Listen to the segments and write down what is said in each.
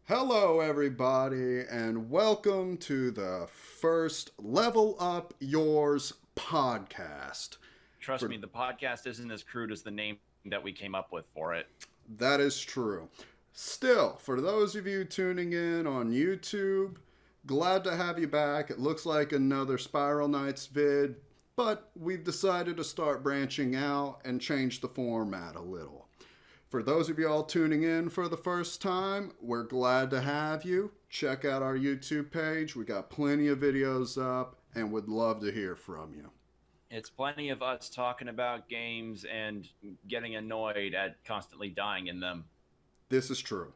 Hello, everybody, and welcome to the first Level Up Yours podcast. Trust For me, the podcast isn't as crude as the name that we came up with for it. That is true. Still, for those of you tuning in on YouTube, glad to have you back. It looks like another Spiral Knights vid, but we've decided to start branching out and change the format a little. For those of y'all tuning in for the first time, we're glad to have you. Check out our YouTube page. We got plenty of videos up and would love to hear from you. It's plenty of us talking about games and getting annoyed at constantly dying in them. This is true.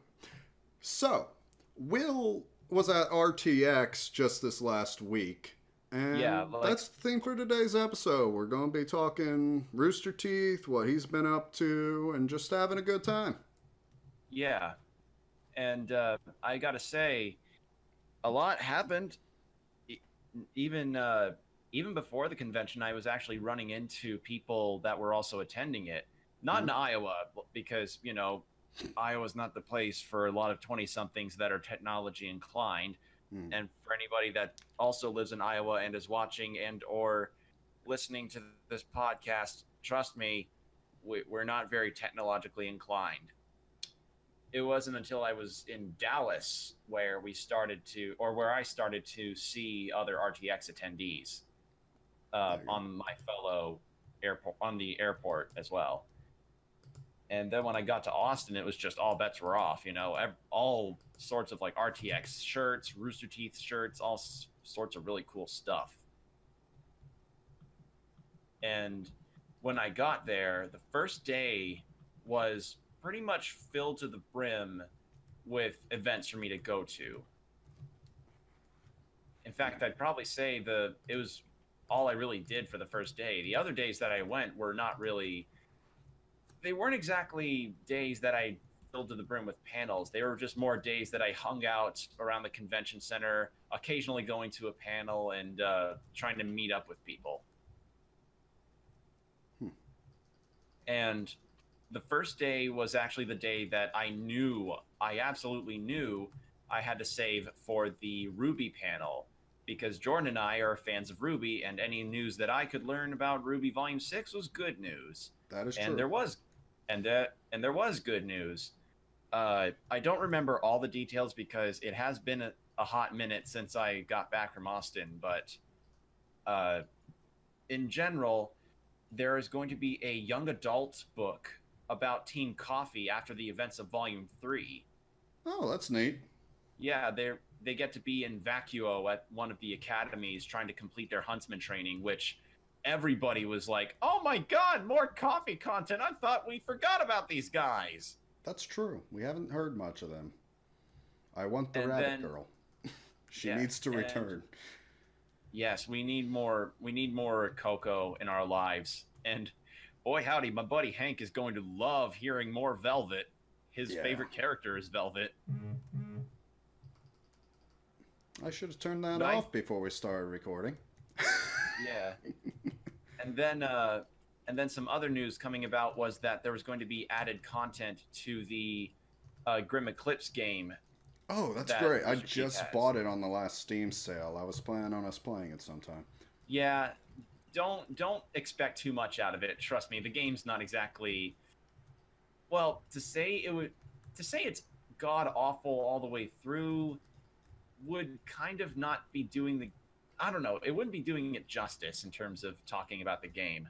So, Will was at RTX just this last week, Yeah, and like, that's the theme for today's episode. We're going to be talking Rooster Teeth, what he's been up to, and just having a good time. yeah. And I gotta say, a lot happened. E- Even even before the convention, I was actually running into people that were also attending it. Not in Iowa, because Iowa's not the place for a lot of 20-somethings that are technology inclined. Mm. And for anybody that also lives in Iowa and is watching and or listening to this podcast, trust me, we're not very technologically inclined. It wasn't until I was in Dallas where I started to see other RTX attendees on my fellow airport on the airport as well. And then when I got to Austin, it was just all bets were off. All sorts of like RTX shirts, Rooster Teeth shirts, all sorts of really cool stuff. And when I got there, the first day was pretty much filled to the brim with events for me to go to. In fact, I'd probably say it was all I really did for the first day. The other days that I went were not really they weren't exactly days that I filled to the brim with panels. They were just more days that I hung out around the convention center, occasionally going to a panel and trying to meet up with people. Hmm. And the first day was actually the day that I absolutely knew I had to save for the RWBY panel, because Jordan and I are fans of RWBY, and any news that I could learn about RWBY Volume 6 was good news. That is And true. there was good news. I don't remember all the details because it has been a hot minute since I got back from Austin, but in general, there is going to be a young adult book about Teen Coffee after the events of Volume 3. Oh, that's neat. Yeah, they get to be in Vacuo at one of the academies trying to complete their huntsman training, which everybody was like, "Oh my god, more coffee content. I thought we forgot about these guys." That's true. We haven't heard much of them. I want the And rabbit then girl. She yeah, needs to and return. yes, we need more Coco in our lives. And boy howdy, my buddy Hank is going to love hearing more Velvet. His Yeah. favorite character is Velvet. I should have turned that But off before we started recording. yeah. And then some other news coming about was that there was going to be added content to the Grim Eclipse game. Oh, that's That great. I Mr. Geek just has. bought it on the last Steam sale. I was planning on us playing it sometime. Yeah, don't expect too much out of it. Trust me, the game's not exactly, well, to say it's god awful all the way through would kind of not be doing the I don't know, it wouldn't be doing it justice in terms of talking about the game.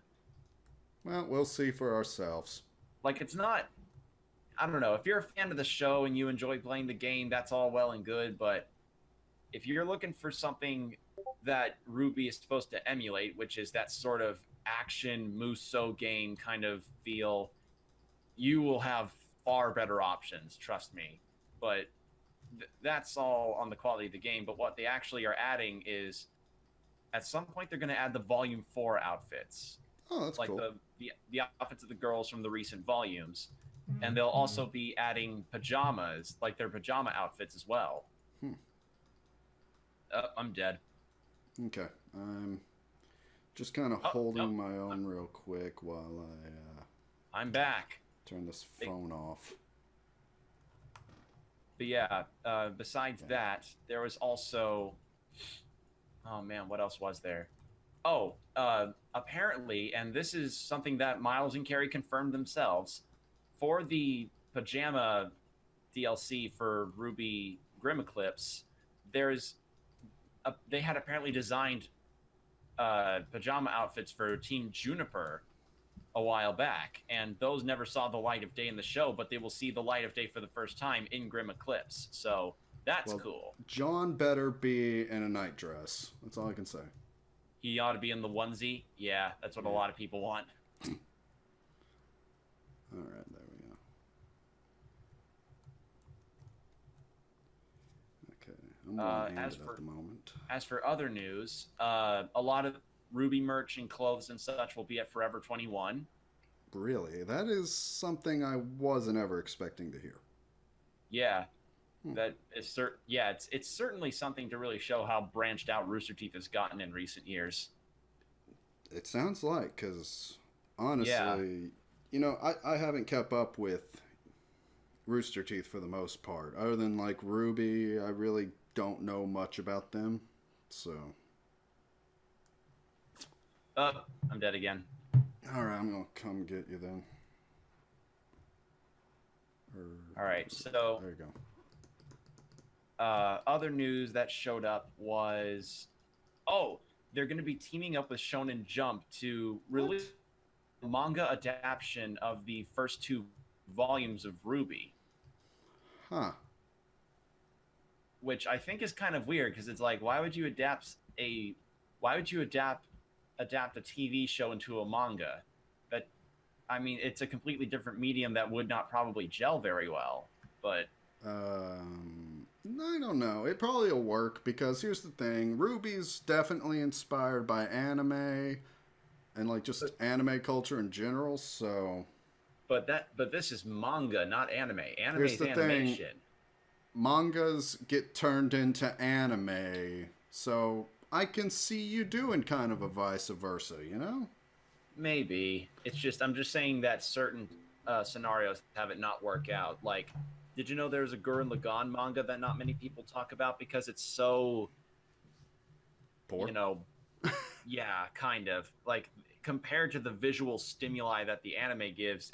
Well, we'll see for ourselves. Like, it's not, I don't know, if you're a fan of the show and you enjoy playing the game, that's all well and good, but if you're looking for something that RWBY is supposed to emulate, which is that sort of action Muso game kind of feel, you will have far better options, trust me. But that's all on the quality of the game. But what they actually are adding is, at some point, they're going to add the Volume 4 outfits, Oh, that's like cool. the outfits of the girls from the recent volumes. And they'll also be adding pajamas, like their pajama outfits as well. Hmm. I'm dead. Okay. I'm just kind of Oh, holding no, my own real quick while I I'm back. turn this They, phone off. But yeah, besides that, there was also, oh man, what else was there? Oh, apparently, and this is something that Miles and Carrie confirmed themselves, for the pajama DLC for RWBY Grim Eclipse, they had apparently designed pajama outfits for Team Juniper a while back, and those never saw the light of day in the show, but they will see the light of day for the first time in Grim Eclipse. So that's cool. John better be in a night dress. That's all I can say. He ought to be in the onesie. Yeah, that's what a lot of people want. All right, there we go. Okay, I'm one-handed at the moment. As for other news, a lot of RWBY merch and clothes and such will be at Forever 21. Really? That is something I wasn't ever expecting to hear. Yeah. That is it's certainly something to really show how branched out Rooster Teeth has gotten in recent years. It sounds like, because honestly, I haven't kept up with Rooster Teeth for the most part. Other than like RWBY, I really don't know much about them. So. I'm dead again. All right, I'm gonna come get you then. All right, so there you go. Other news that showed up was, they're going to be teaming up with Shonen Jump to release a manga adaptation of the first 2 volumes of RWBY. Huh. Which I think is kind of weird, because it's like, why would you adapt a TV show into a manga? That, I mean, it's a completely different medium that would not probably gel very well, but I don't know. It probably will work, because here's the thing. RWBY's definitely inspired by anime and like just anime culture in general, so But this is manga, not anime. Anime here's is the animation. thing. Mangas get turned into anime, so I can see you doing kind of a vice versa, Maybe. It's just, I'm just saying that certain scenarios have it not work out. Like, did you know there's a Gurren Lagann manga that not many people talk about because it's so, poor? Yeah, kind of. Like, compared to the visual stimuli that the anime gives,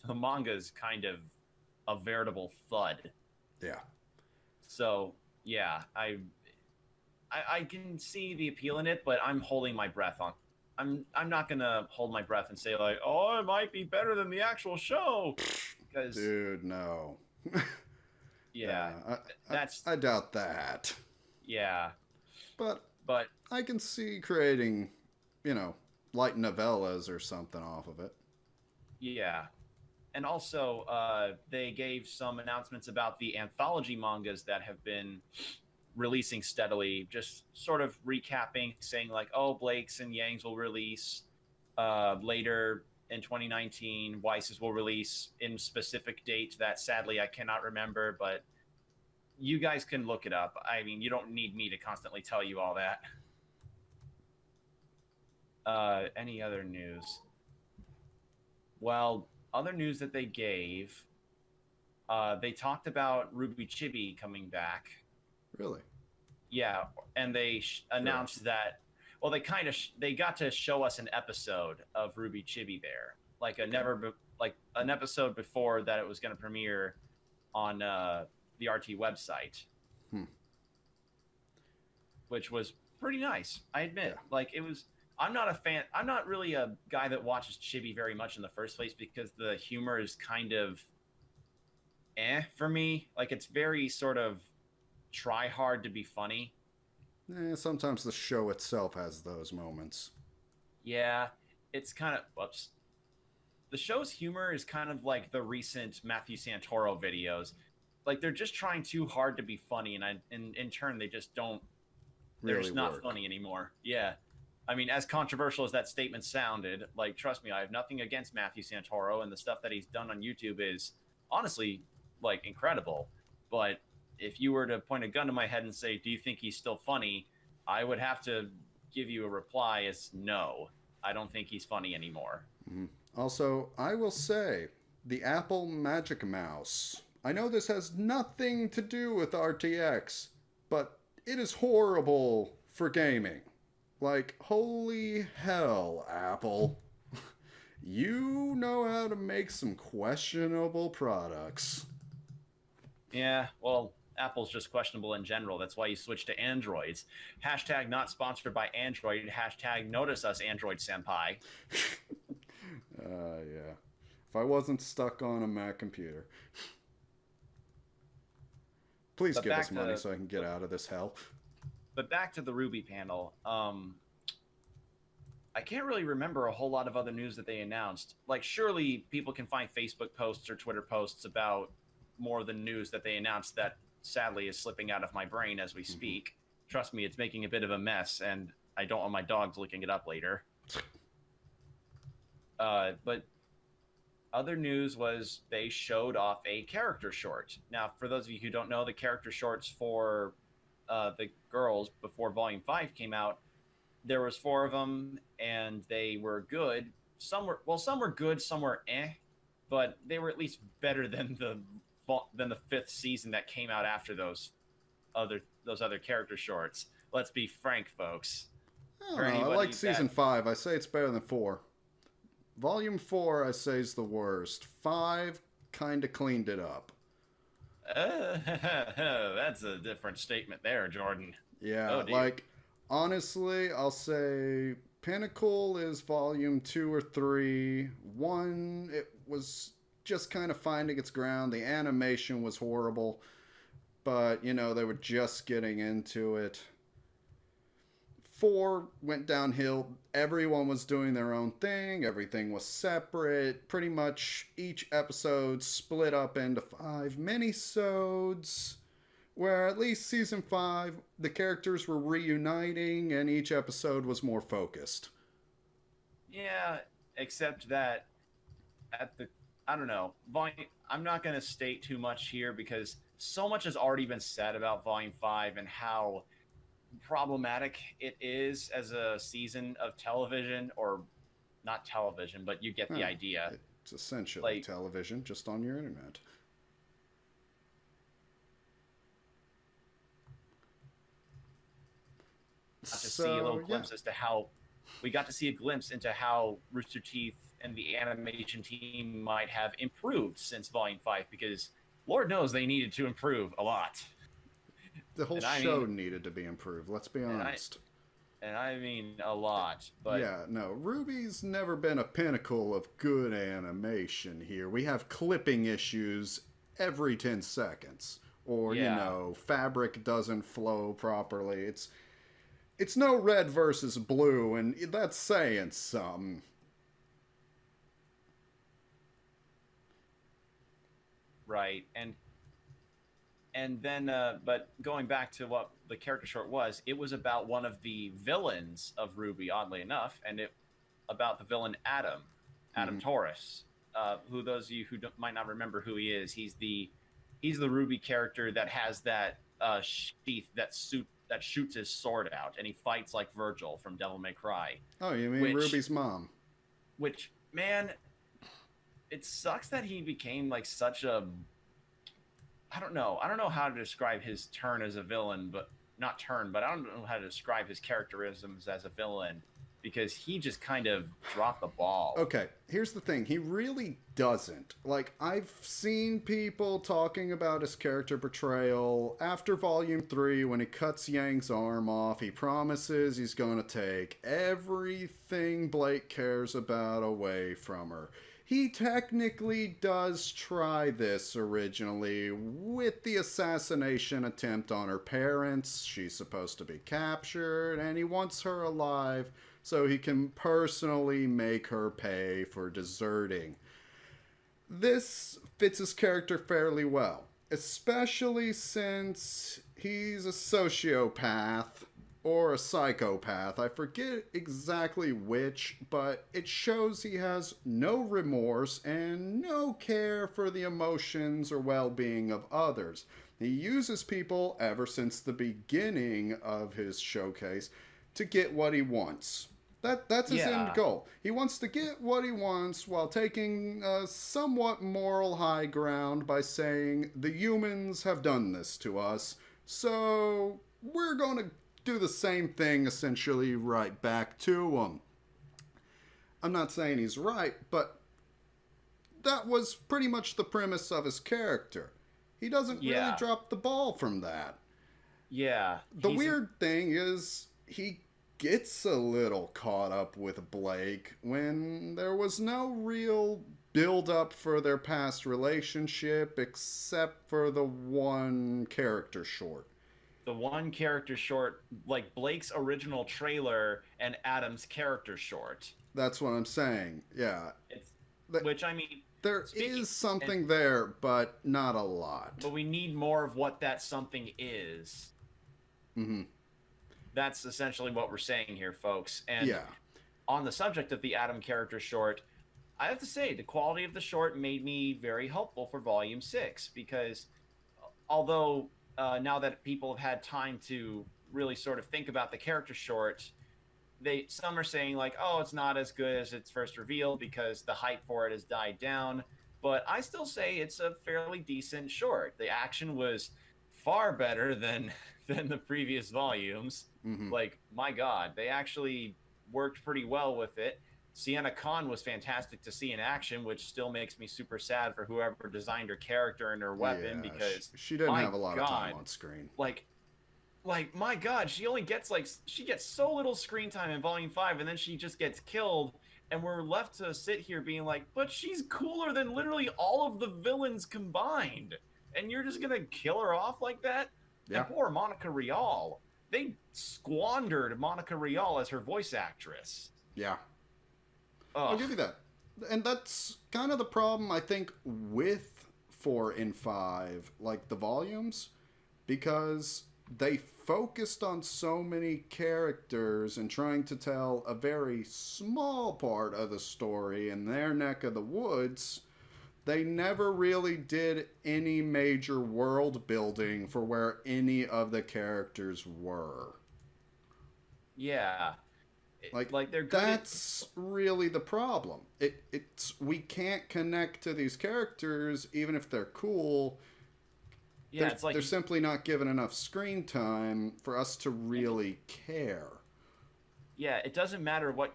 the manga is kind of a veritable thud. Yeah. So, yeah, I can see the appeal in it, but I'm holding my breath on. I'm not gonna hold my breath and say like, oh, it might be better than the actual show, because dude, no. Yeah, I doubt that. Yeah, but But I can see creating, light novellas or something off of it. yeah. And also, they gave some announcements about the anthology mangas that have been releasing steadily, just sort of recapping, saying like, oh, Blake's and Yang's will release later in 2019. Weiss's will release in specific date that sadly I cannot remember, but you guys can look it up. I mean, you don't need me to constantly tell you all that. Any other news? Well, other news that they gave, they talked about RWBY Chibi coming back. Really? Yeah, and they announced that. Well, they got to show us an episode of RWBY Chibi there, like an episode before that it was going to premiere on the RT website, which was pretty nice. I admit, like it was. I'm not a fan. I'm not really a guy that watches Chibi very much in the first place because the humor is kind of for me. Like it's very sort of try hard to be funny. Sometimes the show itself has those moments. Yeah, it's kind of whoops. The show's humor is kind of like the recent Matthew Santoro videos. Like they're just trying too hard to be funny, and in turn they just don't. They're Really just not work. funny anymore. Yeah. I mean, as controversial as that statement sounded, like, trust me, I have nothing against Matthew Santoro, and the stuff that he's done on YouTube is honestly, like, incredible. But if you were to point a gun to my head and say, do you think he's still funny? I would have to give you a reply as no. I don't think he's funny anymore. Mm-hmm. Also, I will say, the Apple Magic Mouse I know this has nothing to do with RTX, but it is horrible for gaming. Like, holy hell, Apple. You know how to make some questionable products. Yeah, well, Apple's just questionable in general. That's why you switch to Androids. Hashtag not sponsored by Android. Hashtag notice us, Android senpai. Yeah. If I wasn't stuck on a Mac computer. Please give us money so I can get out of this hell. But back to the RWBY panel. I can't really remember a whole lot of other news that they announced. Like, surely people can find Facebook posts or Twitter posts about more of the news that they announced that sadly is slipping out of my brain as we speak. Trust me, it's making a bit of a mess, and I don't want my dogs looking it up later. But other news was they showed off a character short. Now, for those of you who don't know, the character shorts for the girls before Volume 5 came out, there was 4 of them, and they were good. Some were good, some were but they were at least better than the 5th season that came out after those other character shorts. Let's be frank, folks. I don't know. I like season 5. I say it's better than 4. Volume 4, I say, is the worst. 5 kind of cleaned it up. That's a different statement there, Jordan. Yeah, like, honestly, I'll say Pinnacle is Volume 2 or 3. 1, it was just kind of finding its ground. The animation was horrible, but, you know, they were just getting into it. 4 went downhill. Everyone was doing their own thing. Everything was separate. Pretty much each episode split up into 5 minisodes, where at least season 5, the characters were reuniting and each episode was more focused. Yeah, except that I don't know. I'm not going to state too much here because so much has already been said about Volume 5 and how problematic it is as a season of television, or not television, but you get the idea. It's essentially television, just on your internet. We got to see a glimpse into how Rooster Teeth and the animation team might have improved since Volume 5, because Lord knows they needed to improve a lot. The whole show needed to be improved, let's be honest. And I mean a lot. But yeah, no, RWBY's never been a pinnacle of good animation here. We have clipping issues every 10 seconds. Or, you know, fabric doesn't flow properly. It's no red versus blue, and that's saying something. Right, and then, but going back to what the character short was, it was about one of the villains of RWBY, oddly enough, and about the villain Adam Taurus, who those of you who might not remember who he is, he's the RWBY character that has that sheath, that suit that shoots his sword out, and he fights like Virgil from Devil May Cry. Oh, you mean RWBY's mom? Which, man, it sucks that he became like such a... I don't know how to describe his turn as a villain, but I don't know how to describe his characterisms as a villain, because he just kind of dropped the ball. Okay, here's the thing. He really doesn't. Like, I've seen people talking about his character portrayal after Volume 3 when he cuts Yang's arm off. He promises he's going to take everything Blake cares about away from her. He technically does try this originally with the assassination attempt on her parents. She's supposed to be captured, and he wants her alive so he can personally make her pay for deserting. This fits his character fairly well, especially since he's a sociopath or a psychopath. I forget exactly which, but it shows he has no remorse and no care for the emotions or well-being of others. He uses people ever since the beginning of his showcase to get what he wants. That's his end Yeah. goal. He wants to get what he wants while taking a somewhat moral high ground by saying the humans have done this to us, so we're going to do the same thing essentially right back to them. I'm not saying he's right, but that was pretty much the premise of his character. He doesn't really Yeah. drop the ball from that. Yeah. The weird thing is, he gets a little caught up with Blake when there was no real build up for their past relationship except for the one character short. The one character short, like Blake's original trailer and Adam's character short. That's what I'm saying. Yeah. It's, Th- which, I mean, there is something there, but not a lot. But we need more of what that something is. Mm-hmm. That's essentially what we're saying here, folks. And Yeah. on the subject of the Adam character short, I have to say the quality of the short made me very hopeful for Volume 6, because although now that people have had time to really sort of think about the character short, some are saying like, oh, it's not as good as it's first revealed because the hype for it has died down. But I still say it's a fairly decent short. The action was far better than the previous volumes. Mm-hmm. Like, my God, they actually worked pretty well with it. Sienna Khan was fantastic to see in action, which still makes me super sad for whoever designed her character and her weapon, because she didn't have a lot of time on screen. Like my God, she gets so little screen time in Volume 5, and then she just gets killed, and we're left to sit here being like, but she's cooler than literally all of the villains combined, and you're just gonna kill her off like that? Yeah. And poor Monica Rial. They squandered Monica Rial as her voice actress. Yeah. Ugh. I'll give you that. And that's kind of the problem, I think, with 4 and 5, like the volumes, because they focused on so many characters and trying to tell a very small part of the story in their neck of the woods. They never really did any major world building for where any of the characters were. Yeah. Like they're good. That's really the problem. It's we can't connect to these characters even if they're cool. Yeah, it's like they're simply not given enough screen time for us to really care. Yeah, it doesn't matter what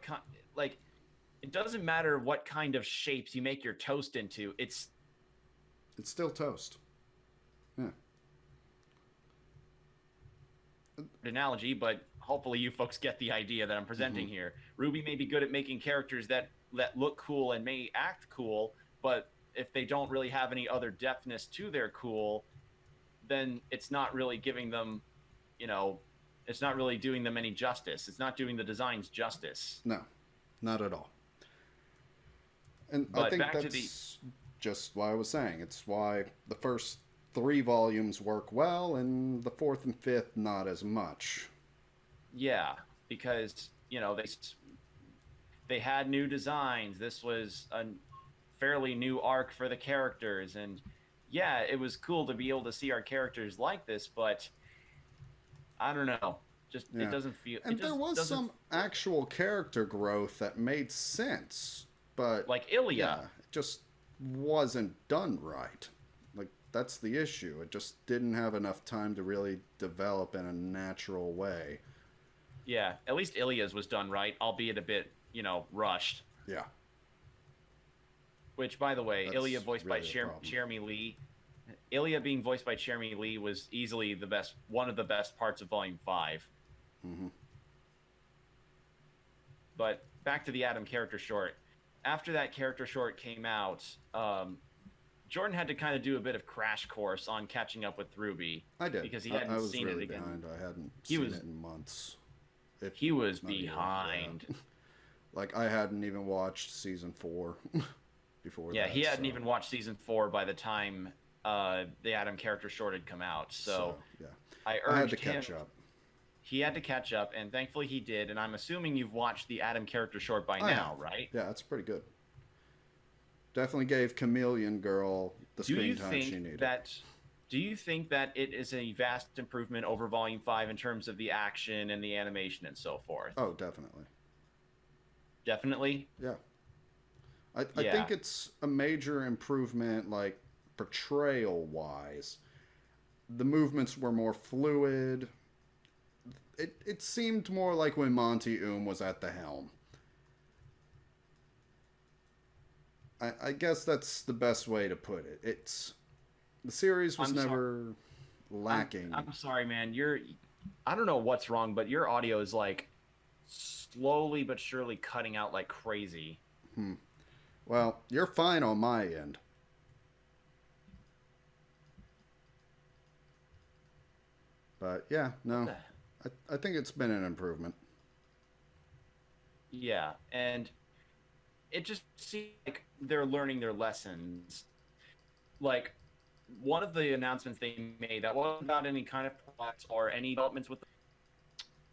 it doesn't matter what kind of shapes you make your toast into. It's still toast. Yeah. Analogy, but hopefully you folks get the idea that I'm presenting here. RWBY may be good at making characters that look cool and may act cool, but if they don't really have any other depthness to their cool, then it's not really giving them, it's not really doing them any justice. It's not doing the designs justice. No, not at all. And but I think that's just why I was saying. It's why the first 3 volumes work well and the 4th and 5th not as much. Yeah, because, they had new designs. This was a fairly new arc for the characters, and yeah, it was cool to be able to see our characters like this, but I don't know. It doesn't feel... And there was some actual character growth that made sense, but... Like Ilya. Yeah, it just wasn't done right. Like, that's the issue. It just didn't have enough time to really develop in a natural way. Yeah, at least Ilya's was done right, albeit a bit, rushed. Yeah. Which, by the way, That's Ilya voiced really by Jeremy Lee. Ilya being voiced by Jeremy Lee was easily one of the best parts of Volume 5. Mm-hmm. But back to the Adam character short. After that character short came out, Jordan had to kind of do a bit of crash course on catching up with RWBY. I did. Because he hadn't seen really it again. Behind. I hadn't seen it in months. He was behind. Like, I hadn't even watched season 4 before yeah, that. He hadn't even watched season 4 by the time the Adam character short had come out. So yeah. I had to catch up. He had to catch up, and thankfully he did. And I'm assuming you've watched the Adam character short by now, right? Yeah, that's pretty good. Definitely gave Chameleon Girl the screen time she needed. Do you think that it is a vast improvement over Volume 5 in terms of the action and the animation and so forth? Oh, definitely. definitely. Yeah. I Yeah. think it's a major improvement, like portrayal wise. The movements were more fluid. It seemed more like when Monty was at the helm. I guess that's the best way to put it. It's the series was I'm sorry. never I'm lacking. I'm sorry, man. I don't know what's wrong, but your audio is like slowly but surely cutting out like crazy. Hmm. Well, you're fine on my end. But yeah, What no, the? I think it's been an improvement. Yeah, and it just seems like they're learning their lessons. Like one of the announcements they made that wasn't about any kind of products or any developments with.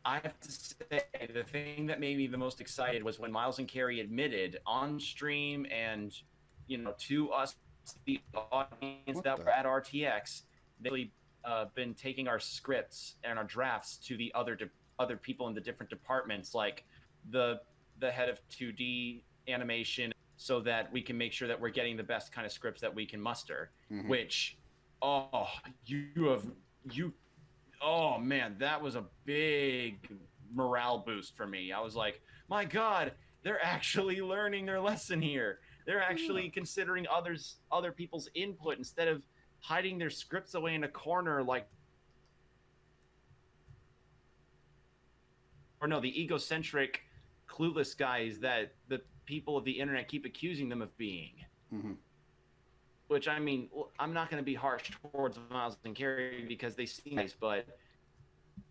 I have to say the thing that made me the most excited was when Miles and Carrie admitted on stream and to us the audience What that were the? at RTX, they've been taking our scripts and our drafts to the other people in the different departments, like the head of 2D animation, so that we can make sure that we're getting the best kind of scripts that we can muster. Mm-hmm. Which, oh, you oh man, that was a big morale boost for me. I was like, my God, they're actually learning their lesson here. They're Yeah. actually considering other people's input instead of hiding their scripts away in a corner like, or no, the egocentric, clueless guys that the people of the internet keep accusing them of being. Mm-hmm. Which, I mean, I'm not going to be harsh towards Miles and Carrie because they seem nice, but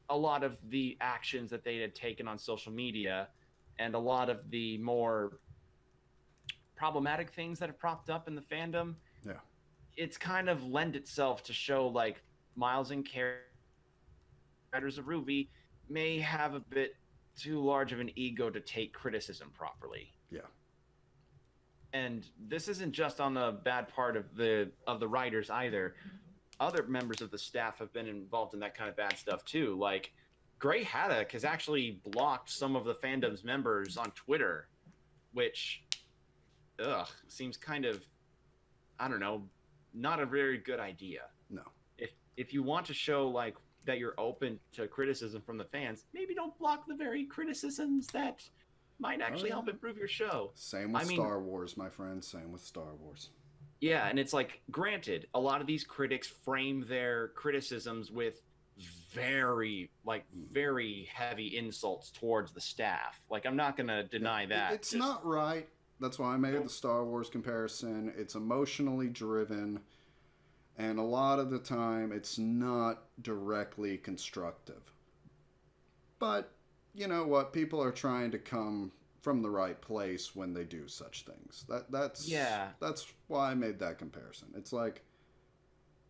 a lot of the actions that they had taken on social media and a lot of the more problematic things that have propped up in the fandom, Yeah. it's kind of lend itself to show like Miles and Carrie, writers of RWBY, may have a bit too large of an ego to take criticism properly. Yeah. And this isn't just on the bad part of the writers either. Other members of the staff have been involved in that kind of bad stuff too. Like Gray Haddock has actually blocked some of the fandom's members on Twitter, which seems kind of, I don't know, not a very good idea. No. If you want to show like that you're open to criticism from the fans, maybe don't block the very criticisms that might actually help improve your show. Same with Star Wars, my friend. Same with Star Wars. Yeah, and it's like, granted, a lot of these critics frame their criticisms with very heavy insults towards the staff. Like, I'm not going to deny that. It's not right. That's why I made the Star Wars comparison. It's emotionally driven, and a lot of the time it's not directly constructive. But you know what? People are trying to come from the right place when they do such things. That's why I made that comparison. It's like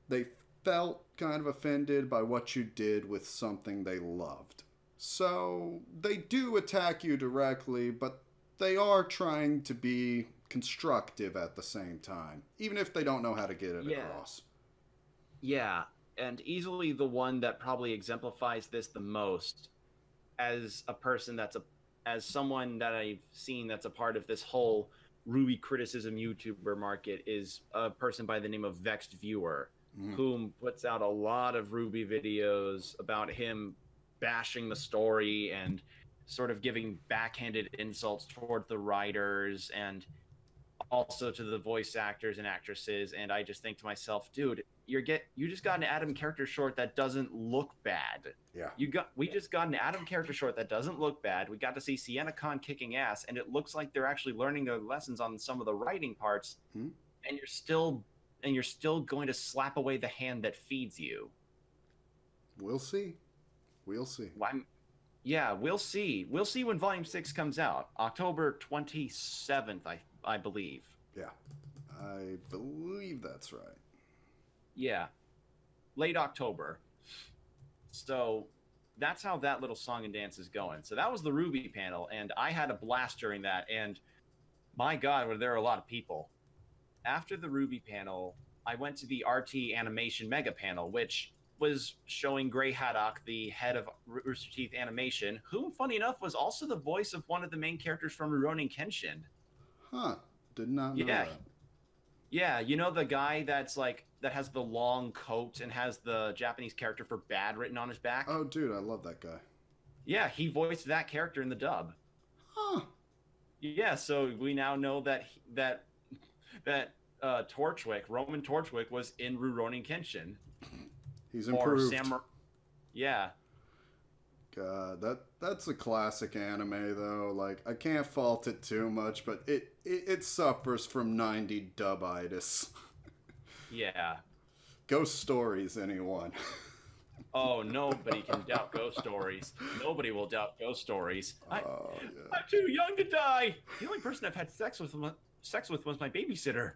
they felt kind of offended by what you did with something they loved. So they do attack you directly, but they are trying to be constructive at the same time, even if they don't know how to get it across. Yeah, and easily the one that probably exemplifies this the most, as a person as someone that I've seen that's a part of this whole RWBY criticism YouTuber market, is a person by the name of Vexed Viewer, whom puts out a lot of RWBY videos about him bashing the story and sort of giving backhanded insults toward the writers and also to the voice actors and actresses. And I just think to myself, dude, you just got an Adam character short that doesn't look bad. Yeah. We just got an Adam character short that doesn't look bad. We got to see Sienna Khan kicking ass, and it looks like they're actually learning their lessons on some of the writing parts. And you're still going to slap away the hand that feeds you. We'll see. We'll see. We'll see. We'll see when Volume 6 comes out, October 27th, I believe. Yeah, I believe that's right. Yeah, late October. So that's how that little song and dance is going. So that was the RWBY panel, and I had a blast during that. And my God, were there a lot of people. After the RWBY panel, I went to the RT Animation Mega panel, which was showing Gray Haddock, the head of Rooster Teeth Animation, who, funny enough, was also the voice of one of the main characters from Rurouni Kenshin. Huh. Did not know Yeah, that. yeah, you know the guy that's like that has the long coat and has the Japanese character for bad written on his back? Oh, dude, I love that guy. Yeah, he voiced that character in the dub. Huh. Yeah, so we now know that Torchwick, Roman Torchwick, was in Rurouni Kenshin. He's improved. Yeah. God, that's a classic anime though. Like I can't fault it too much, but it suffers from 90 dubitis. Yeah. Ghost Stories, anyone? Oh, nobody can doubt Ghost Stories. Nobody will doubt Ghost Stories. Oh, yeah. I'm too young to die. The only person I've had sex with was my babysitter.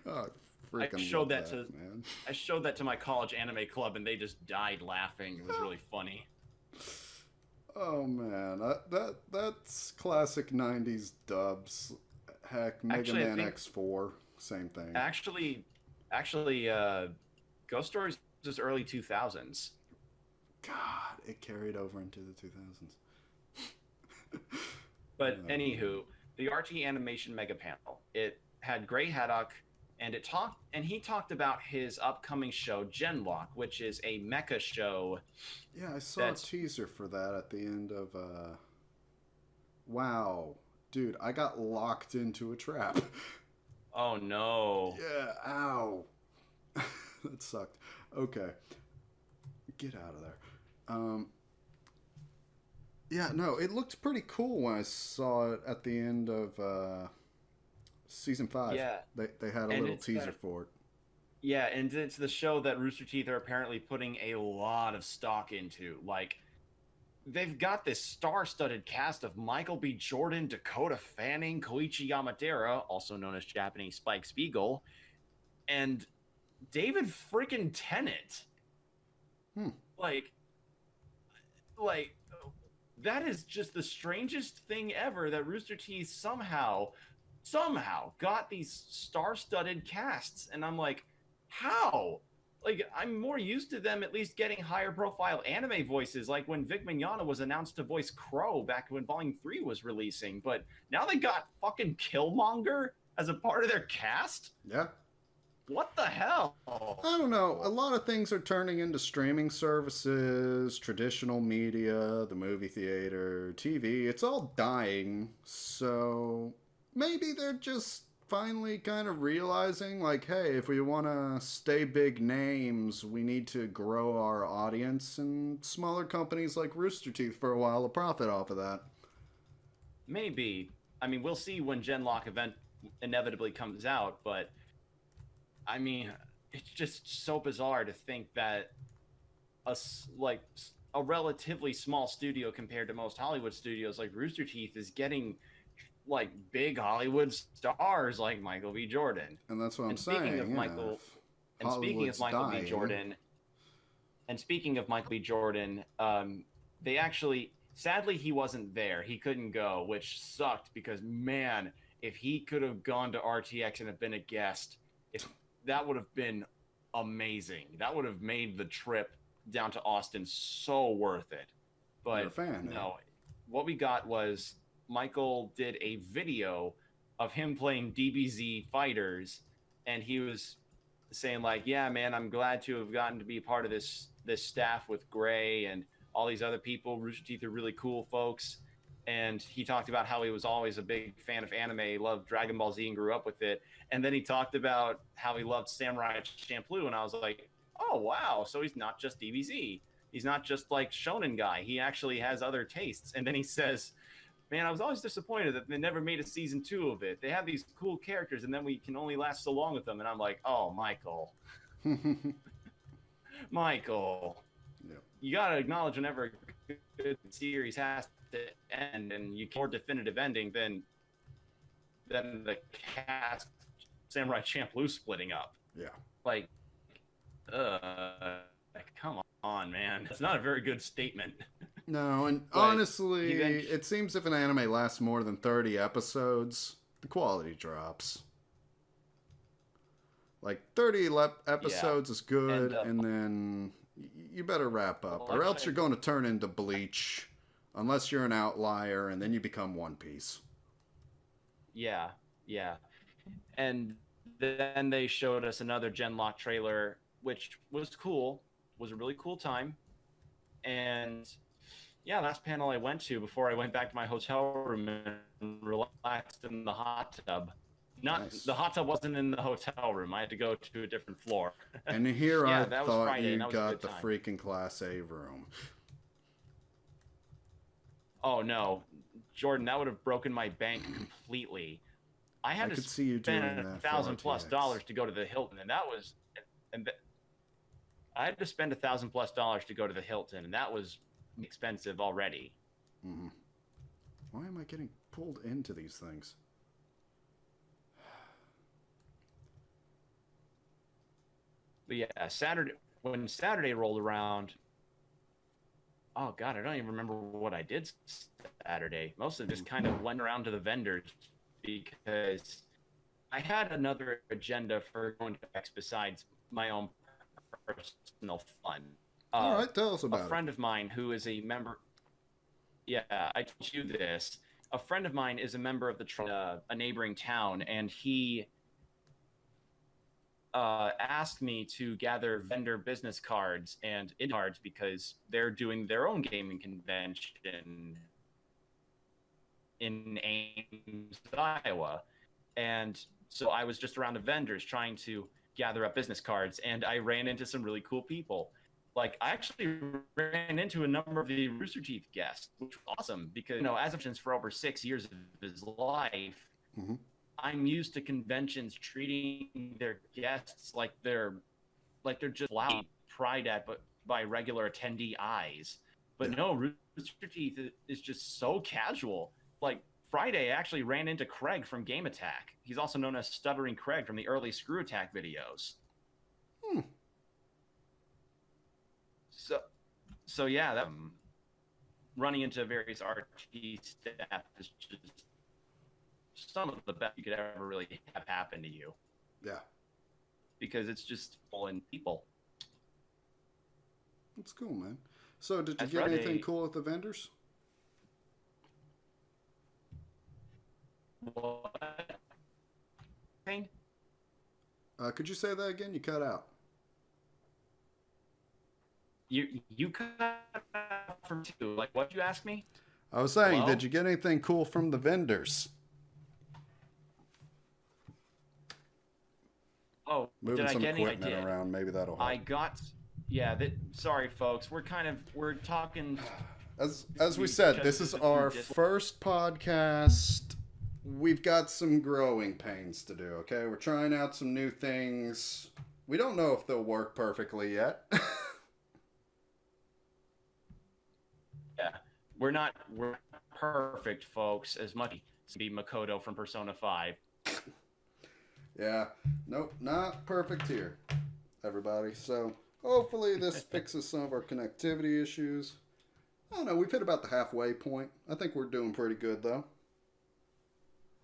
Oh, freaking I showed love that man. I showed that to my college anime club, and they just died laughing. It was really funny. Oh man, that's classic 90s dubs. Heck, Mega Man X4, same thing. Actually, Ghost Stories was early 2000s. God, it carried over into the 2000s. But anywho, the RT Animation Mega Panel, it had Gray Haddock, and he talked about his upcoming show Genlock, which is a mecha show. Yeah, I saw a teaser for that at the end of Wow. Dude, I got locked into a trap. Oh no. Yeah, ow. That sucked. Okay. Get out of there. Yeah, no, it looked pretty cool when I saw it at the end of season 5. Yeah. They had a little teaser for it. Yeah, and it's the show that Rooster Teeth are apparently putting a lot of stock into. Like, they've got this star-studded cast of Michael B. Jordan, Dakota Fanning, Koichi Yamadera, also known as Japanese Spike Spiegel, and David freaking Tennant. Like, that is just the strangest thing ever, that Rooster Teeth somehow got these star-studded casts, and I'm like, how? Like, I'm more used to them at least getting higher profile anime voices, like when Vic Mignogna was announced to voice Crow back when Volume 3 was releasing, but now they got fucking Killmonger as a part of their cast? Yeah. What the hell? I don't know. A lot of things are turning into streaming services, traditional media, the movie theater, TV. It's all dying. So maybe they're just finally kind of realizing, like, hey, if we want to stay big names, we need to grow our audience, and smaller companies like Rooster Teeth for a while will profit off of that. Maybe. I mean, we'll see when Genlock event inevitably comes out, but I mean, it's just so bizarre to think that a relatively small studio compared to most Hollywood studios like Rooster Teeth is getting like big Hollywood stars like Michael B. Jordan. And that's what I'm speaking saying. Of Michael, and speaking of Michael B. Jordan, they actually, sadly, he wasn't there. He couldn't go, which sucked because, man, if he could have gone to RTX and have been a guest, that would have been amazing. That would have made the trip down to Austin so worth it. But you're a fan, no, what we got was Michael did a video of him playing DBZ Fighters, and he was saying like, yeah, man, I'm glad to have gotten to be part of this staff with Gray and all these other people. Rooster Teeth are really cool folks. And he talked about how he was always a big fan of anime, loved Dragon Ball Z and grew up with it. And then he talked about how he loved Samurai Champloo, and I was like, oh, wow, so he's not just DBZ. He's not just like shonen guy. He actually has other tastes. And then he says, man, I was always disappointed that they never made a season 2 of it. They have these cool characters, and then we can only last so long with them. And I'm like, oh, Michael. Michael. Yep. You got to acknowledge whenever a good series has to end, and you can more definitive ending than the cast Samurai Champloo splitting up. Yeah. Like, come on, man. That's not a very good statement. No, and honestly, it seems if an anime lasts more than 30 episodes, the quality drops. Like 30 Yeah. episodes is good, and then you better wrap up, well, or else actually, you're going to turn into Bleach, unless you're an outlier, and then you become One Piece. yeah, yeah. And then they showed us another Genlock trailer, which was cool. Was a really cool time. And yeah, last panel I went to before I went back to my hotel room and relaxed in the hot tub. Not Nice. the hot tub wasn't in the hotel room. I had to go to a different floor. And here Yeah, I that was thought Friday, you and that was a got good the time. freaking Class A room. Oh no, Jordan, that would have broken my bank completely. I had to could see you doing spend that for $1,000+ RTX. to go to the Hilton, and that was, and I had to spend $1,000+ to go to the Hilton, and that was expensive already. Mm-hmm. Why am I getting pulled into these things? But yeah, when Saturday rolled around, oh god, I don't even remember what I did Saturday. Mostly just kind of went around to the vendors because I had another agenda for going to X besides my own personal fun. All right, tell us A about it. friend of mine who is a member. Yeah, I told you this. A friend of mine is a member of a neighboring town, and he asked me to gather vendor business cards and cards because they're doing their own gaming convention in Ames, Iowa. And so I was just around the vendors trying to gather up business cards, and I ran into some really cool people. Like, I actually ran into a number of the Rooster Teeth guests, which was awesome because, as of for over 6 years of his life, Mm-hmm. I'm used to conventions treating their guests like they're just loud, pried at by regular attendee eyes. But no, Rooster Teeth is just so casual. Like, Friday, I actually ran into Craig from Game Attack. He's also known as Stuttering Craig from the early Screw Attack videos. So yeah, running into various RT staff is just some of the best you could ever really have happen to you. Yeah. Because it's just pulling people. That's cool, man. So, did you get anything cool at the vendors? What? Could you say that again? You cut out. You cut out from two. Like, what'd you ask me? I was saying, Hello? Did you get anything cool from the vendors? Oh, Moving did I some get any? equipment around, maybe that'll help. I got, yeah. Sorry, folks. We're talking. As we said, this is our first podcast. We've got some growing pains to do. Okay, we're trying out some new things. We don't know if they'll work perfectly yet. Yeah, we're perfect, folks. As much as be Makoto from Persona 5. Yeah, nope, not perfect here, everybody. So hopefully this fixes some of our connectivity issues. I don't know, we've hit about the halfway point. I think we're doing pretty good, though.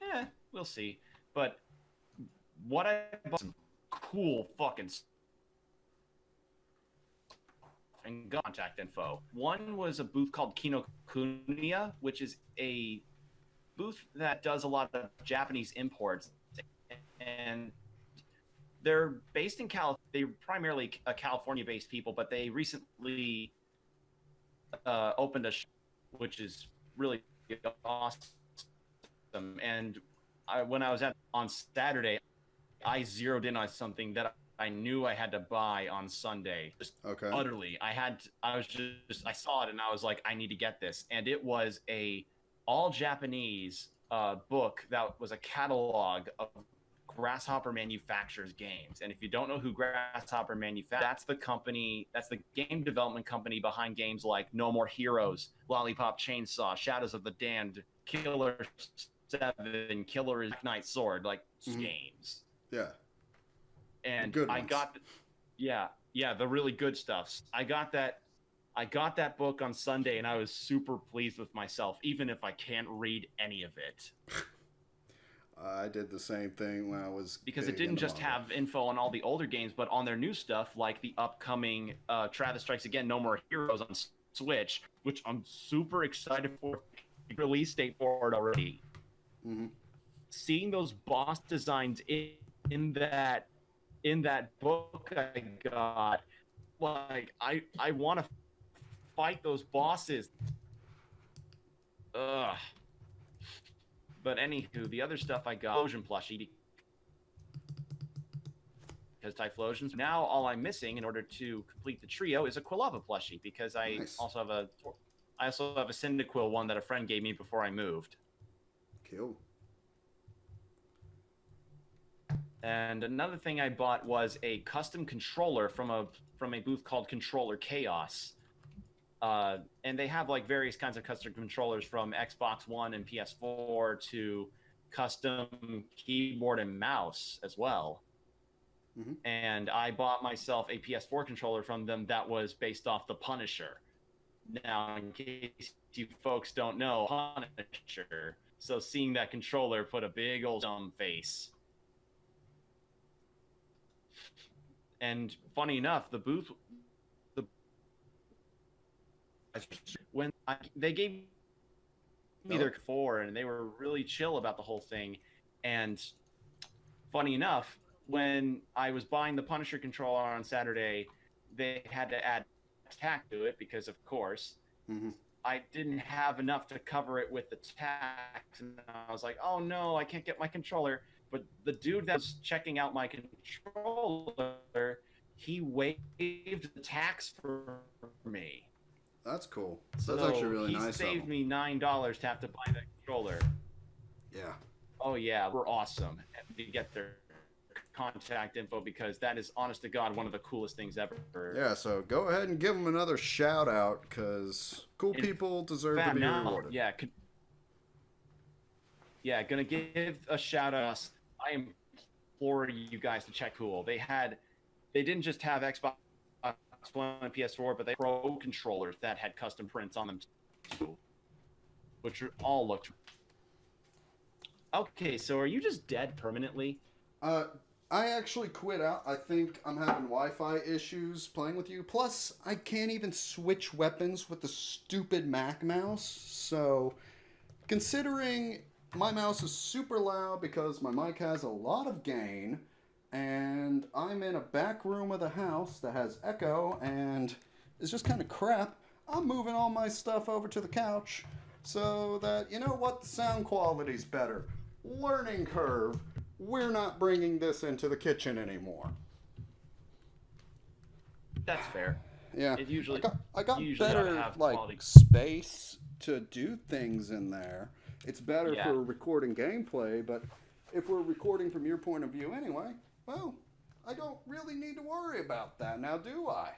Yeah, we'll see. But what I bought some cool fucking and contact info. One was a booth called Kinokuniya, which is a booth that does a lot of Japanese imports, and they're based in California. They're primarily a California-based people, but they recently opened a shop, which is really awesome. And when I was on Saturday, I zeroed in on something that I knew I had to buy on Sunday. Just utterly. I saw it and I was like, I need to get this. And it was a all Japanese book that was a catalog of Grasshopper Manufactures games. And if you don't know who Grasshopper Manufactures, that's the game development company behind games like No More Heroes, Lollipop Chainsaw, Shadows of the Damned, Killer 7, Killer Knight Sword, like games. Yeah. And I got, the really good stuff. I got that book on Sunday, and I was super pleased with myself, even if I can't read any of it. I did the same thing when I was because it getting didn't into just Marvel. have info on all the older games, but on their new stuff, like the upcoming Travis Strikes Again, No More Heroes on Switch, which I'm super excited for. Release date for it already. Mm-hmm. Seeing those boss designs in that book I got, like I want to fight those bosses. Ugh. But anywho, the other stuff I got, Typhlosion plushie, because Typhlosion's now all I'm missing in order to complete the trio is a Quilava plushie, because I Nice. also have a Cyndaquil one that a friend gave me before I moved. Cool. And another thing I bought was a custom controller from a booth called Controller Chaos. And they have like various kinds of custom controllers from Xbox One and PS4 to custom keyboard and mouse as well. Mm-hmm. And I bought myself a PS4 controller from them that was based off the Punisher. Now, in case you folks don't know, Punisher. So seeing that controller put a big old dumb face. And funny enough, when they gave me their 4, and they were really chill about the whole thing. And funny enough, when I was buying the Punisher controller on Saturday, they had to add tack to it because, of course, I didn't have enough to cover it with the tax. And I was like, oh no, I can't get my controller. But the dude that was checking out my controller, he waived the tax for me. That's cool. So That's actually really nice. He saved me $9 to have to buy that controller. Yeah. Oh yeah, we're awesome. To get their contact info, because that is, honest to God, one of the coolest things ever. Yeah, so go ahead and give them another shout out, because cool people deserve to be rewarded. Yeah, gonna give a shout out. I implore you guys to check Cool. They didn't just have Xbox One and PS4, but they had Pro controllers that had custom prints on them too, which all looked. Okay, so are you just dead permanently? I actually quit out. I think I'm having Wi-Fi issues playing with you. Plus, I can't even switch weapons with the stupid Mac mouse. So, considering my mouse is super loud because my mic has a lot of gain, and I'm in a back room of the house that has echo and is just kind of crap, I'm moving all my stuff over to the couch so that, you know what, the sound quality's better. Learning curve. We're not bringing this into the kitchen anymore. That's fair. Yeah, it usually I got usually better like quality space to do things in there. It's better for recording gameplay, but if we're recording from your point of view anyway, well, I don't really need to worry about that now, do I?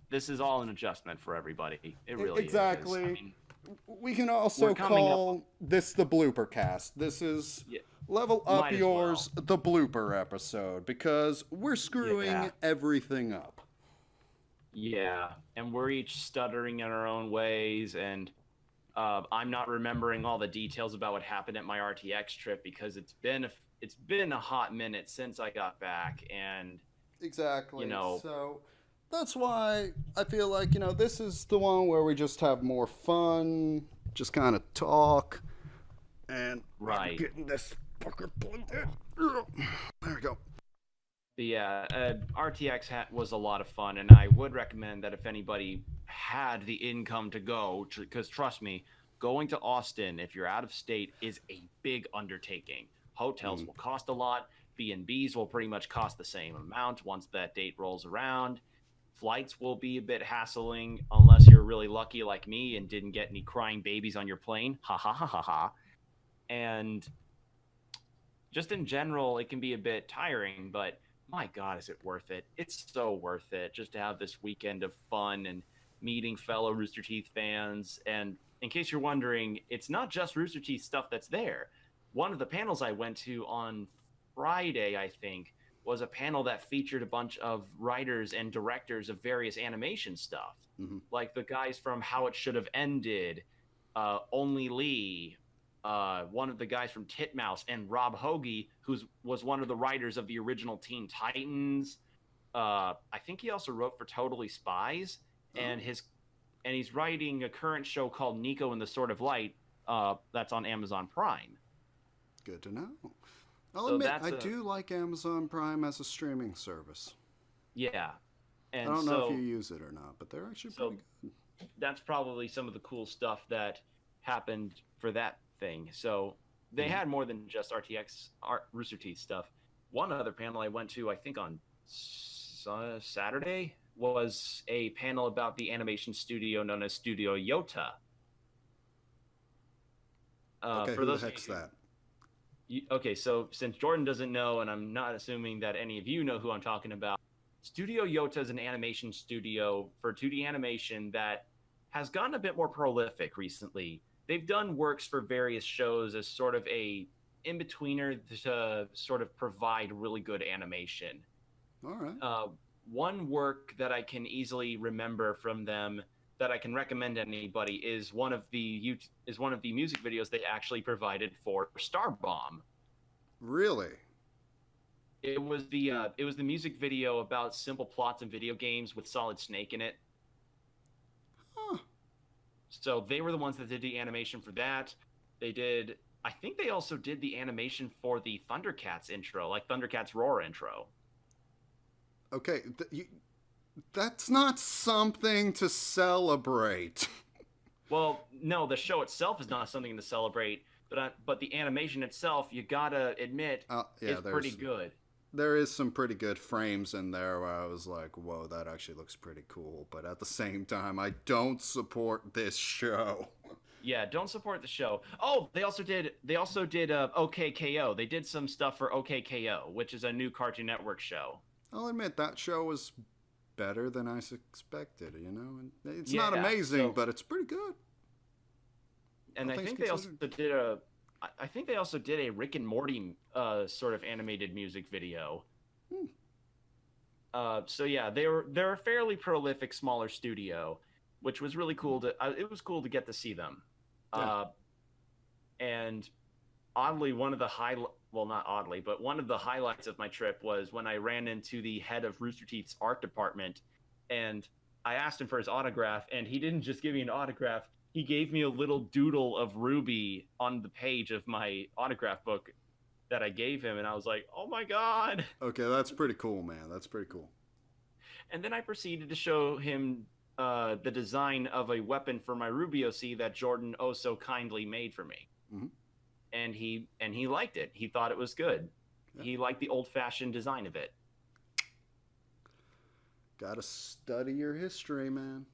This is all an adjustment for everybody. It really exactly. is. I mean, we can also call this the Bloopercast. This is Level Up Yours, the blooper episode, because we're screwing everything up. Yeah, and we're each stuttering in our own ways, and I'm not remembering all the details about what happened at my RTX trip because it's been a hot minute since I got back, and exactly. So that's why I feel like, this is the one where we just have more fun, just kind of talk, and I'm getting this fucker plugged in. There we go. But yeah, RTX was a lot of fun, and I would recommend that if anybody had the income to go, because trust me, going to Austin, if you're out of state, is a big undertaking. Hotels will cost a lot. B&Bs will pretty much cost the same amount once that date rolls around. Flights will be a bit hassling unless you're really lucky like me and didn't get any crying babies on your plane. Ha ha ha ha ha. And just in general, it can be a bit tiring, but my God, is it worth it? It's so worth it just to have this weekend of fun and meeting fellow Rooster Teeth fans. And in case you're wondering, it's not just Rooster Teeth stuff that's there. One of the panels I went to on Friday, I think, was a panel that featured a bunch of writers and directors of various animation stuff, like the guys from How It Should Have Ended, Only Lee, one of the guys from Titmouse, and Rob Hoagie, was one of the writers of the original Teen Titans. I think he also wrote for Totally Spies, and he's writing a current show called Nico and the Sword of Light. That's on Amazon Prime. Good to know. I'll admit, I do like Amazon Prime as a streaming service. Yeah. And I don't know if you use it or not, but they're actually pretty good. That's probably some of the cool stuff that happened for that thing. So they had more than just Rooster Teeth stuff. One other panel I went to, I think on Saturday, was a panel about the animation studio known as Studio Yota. Okay, who the heck's that? Okay, so since Jordan doesn't know, and I'm not assuming that any of you know who I'm talking about, Studio Yota is an animation studio for 2D animation that has gotten a bit more prolific recently. They've done works for various shows as sort of a in-betweener to sort of provide really good animation. All right. One work that I can easily remember from them that I can recommend to anybody is one of the music videos they actually provided for Starbomb. Really? It was the music video about simple plots in video games with Solid Snake in it. Huh. So they were the ones that did the animation for that. I think they also did the animation for the Thundercats intro, like Thundercats Roar intro. Okay, that's not something to celebrate. Well, no, the show itself is not something to celebrate, but the animation itself, you gotta admit, is pretty good. There is some pretty good frames in there where I was like, whoa, that actually looks pretty cool. But at the same time, I don't support this show. Yeah, don't support the show. Oh, they also did OKKO. They did some stuff for OKKO, which is a new Cartoon Network show. I'll admit that show was better than I expected, you know? And it's not amazing, but it's pretty good. And I think they also did a Rick and Morty sort of animated music video. So yeah, they're a fairly prolific smaller studio, which was really cool it was cool to get to see them. Yeah. And oddly, one of the highlights of my trip was when I ran into the head of Rooster Teeth's art department, and I asked him for his autograph, and he didn't just give me an autograph. He gave me a little doodle of RWBY on the page of my autograph book that I gave him, and I was like, oh my god! Okay, that's pretty cool, man. That's pretty cool. And then I proceeded to show him the design of a weapon for my RWBY OC that Jordan oh so kindly made for me. Mm-hmm. And he liked it. He thought it was good. Yeah. He liked the old-fashioned design of it. Gotta study your history, man.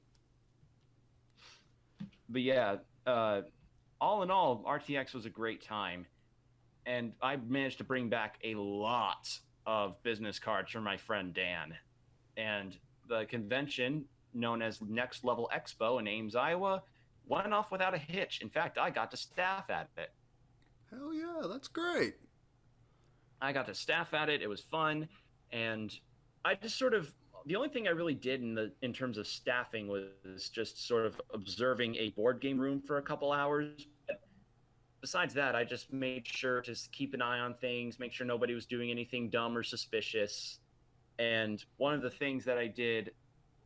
But yeah, all in all, RTX was a great time. And I managed to bring back a lot of business cards from my friend Dan. And the convention, known as Next Level Expo in Ames, Iowa, went off without a hitch. In fact, I got to staff at it. Hell yeah, that's great. I got to staff at it. It was fun. And I just the only thing I really did in terms of staffing was just sort of observing a board game room for a couple hours. But besides that, I just made sure to keep an eye on things, make sure nobody was doing anything dumb or suspicious. And one of the things that I did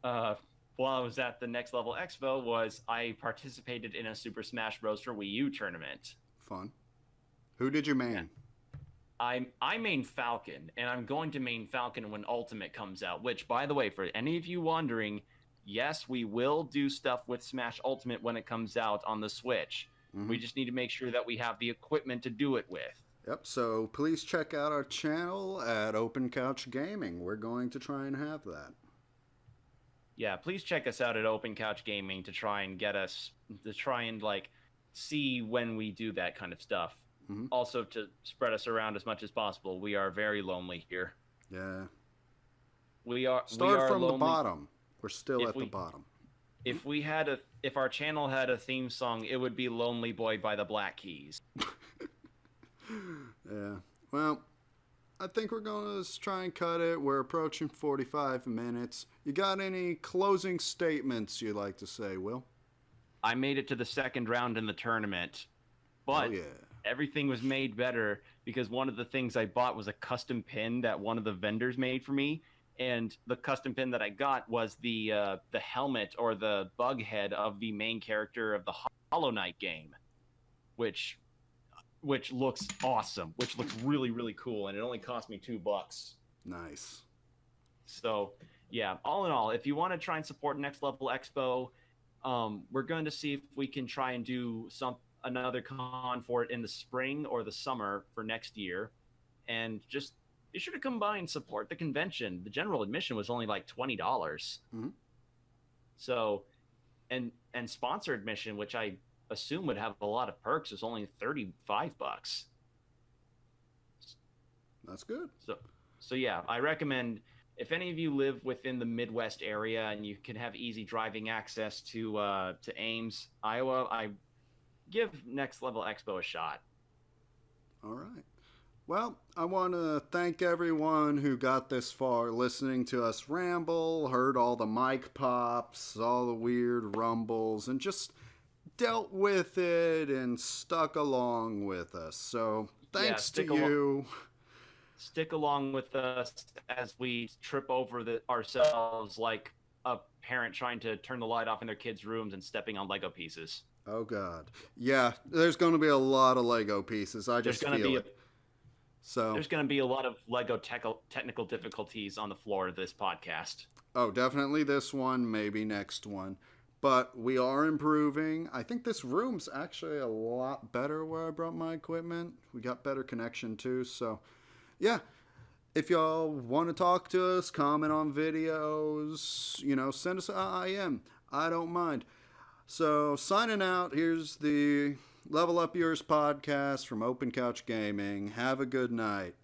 while I was at the Next Level Expo was I participated in a Super Smash Bros. For Wii U tournament. Fun. Who did you main? I main Falcon, and I'm going to main Falcon when Ultimate comes out, which, by the way, for any of you wondering, yes, we will do stuff with Smash Ultimate when it comes out on the Switch. Mm-hmm. We just need to make sure that we have the equipment to do it with. Yep, so please check out our channel at Open Couch Gaming. We're going to try and have that. Yeah, please check us out at Open Couch Gaming to try and see when we do that kind of stuff. Mm-hmm. Also to spread us around as much as possible. We are very lonely here. Yeah. We are from lonely. The bottom. We're still at the bottom. If our channel had a theme song, it would be Lonely Boy by the Black Keys. Yeah. Well, I think we're going to try and cut it. We're approaching 45 minutes. You got any closing statements you'd like to say, Will? I made it to the second round in the tournament. Oh, But yeah. everything was made better because one of the things I bought was a custom pin that one of the vendors made for me. And the custom pin that I got was the helmet or the bug head of the main character of the Hollow Knight game, which looks awesome, which looks really, really cool, and it only cost me $2. Nice. So yeah, all in all, if you want to try and support Next Level Expo, we're going to see if we can try and do another con for it in the spring or the summer for next year, and just be sure to come by and support the convention. The general admission was only like $20. Mm-hmm. So, and sponsor admission, which I assume would have a lot of perks, is only $35. That's good. So yeah, I recommend if any of you live within the Midwest area and you can have easy driving access to Ames, Iowa, I give Next Level Expo a shot. All right. Well, I want to thank everyone who got this far listening to us ramble, heard all the mic pops, all the weird rumbles, and just dealt with it and stuck along with us. So thanks to you. Stick along with us as we trip over ourselves like a parent trying to turn the light off in their kids' rooms and stepping on Lego pieces. Oh, God. Yeah, there's going to be a lot of Lego pieces. I just feel it. So there's going to be a lot of Lego technical difficulties on the floor of this podcast. Oh, definitely this one, maybe next one. But we are improving. I think this room's actually a lot better where I brought my equipment. We got better connection too. So, yeah. If y'all want to talk to us, comment on videos, send us an IM. I don't mind. So, signing out, here's the Lvl Up Urs podcast from Open Couch Gaming. Have a good night.